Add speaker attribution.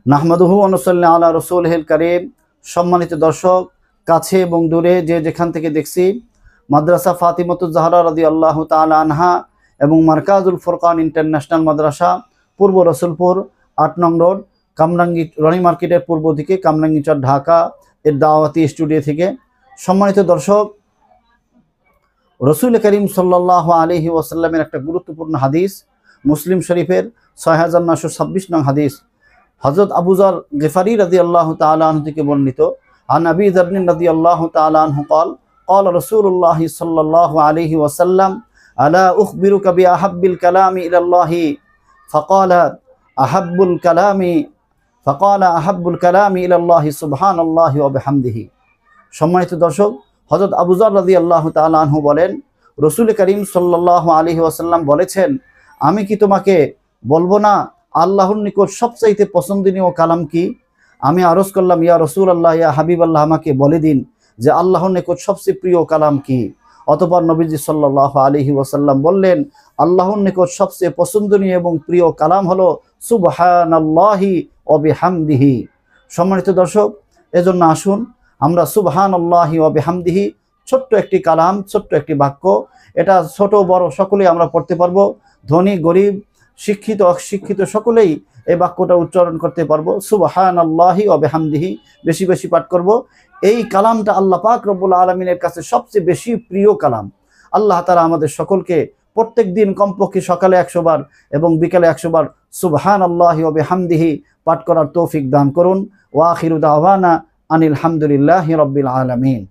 Speaker 1: নাহমাদুহু ওয়া নুসাল্লি আলা রাসূলিহিল কারীম। সম্মানিত দর্শক, কাছে এবং দূরে যে যেখান থেকে দেখছি, মাদ্রাসা ফাতিমাতুজ জাহরা রাদিয়াল্লাহু তাআলা আনহা এবং মারকাজুল ফুরকান ইন্টারন্যাশনাল মাদ্রাসা পূর্ব রসুলপুর ৮ নং রোড, কামরাঙ্গী রনি মার্কেটের পূর্ব দিকে, কামরাঙ্গী চর, ঢাকা এর দাওয়াতি স্টুডিও থেকে সম্মানিত দর্শক, রসুল করিম সাল্লাল্লাহু আলাইহি ওয়াসাল্লামের একটা গুরুত্বপূর্ণ হাদিস, মুসলিম শরীফের ৬৯২৬ নং হাদিস, হযরত আবু যর গিফারি রাদিয়াল্লাহু তাআলা আনহু থেকে বর্ণিত। আন আবি যর রাদিয়াল্লাহু তাআলা আনহু قال قال رسول الله صلى الله عليه وسلم الا اخبرك باحب الكلام الى الله فقال احب الكلام الى الله سبحان الله وبحمده। সম্মানিত দর্শক, হযরত আবু যর রাদিয়াল্লাহু তাআলা আনহু বলেন, রাসূল করিম সাল্লাল্লাহু আলাইহি ওয়াসাল্লাম বলেছেন, আমি কি তোমাকে বলবো না আল্লাহর নিকট সবচাইতে পছন্দনীয় কালাম কি? আমি আরজ করলাম, ইয়া রাসূলুল্লাহ, ইয়া হাবিবাল্লাহ, আমাকে বলে দিন যে আল্লাহর নিকট সবচেয়ে প্রিয় কালাম কি? অতঃপর নবীজি সাল্লাল্লাহু আলাইহি ওয়াসাল্লাম বললেন, আল্লাহর নিকট সবচেয়ে পছন্দনীয় এবং প্রিয় কালাম হলো সুবহানাল্লাহি ওয়া বিহামদিহি। সম্মানিত দর্শক, এজন্য আসুন আমরা সুবহানাল্লাহি ওয়া বিহামদিহি, ছোট্ট একটি কালাম, ছোট্ট একটি বাক্য, এটা ছোট বড় সকলেই আমরা পড়তে পারবো। ধনী গরিব, শিক্ষিত অশিক্ষিত সকলেই এই বাক্যটা উচ্চারণ করতে পারবো। সুবহানাল্লাহি ওয়া বিহামদিহি বেশি বেশি পাঠ করব। এই কালামটা আল্লাহ পাক রব্বুল আলামিনের কাছে সবচেয়ে বেশি প্রিয় কালাম। আল্লাহ তাআলা আমাদের সকলকে প্রত্যেক দিন কমপক্ষে সকালে 100 বার এবং বিকালে 100 বার সুবহানাল্লাহি ওয়া বিহামদিহি পাঠ করার তৌফিক দান করুন। ওয়া আখিরু দাওয়ানা আনিল হামদুলিল্লাহি রাব্বিল আলামিন।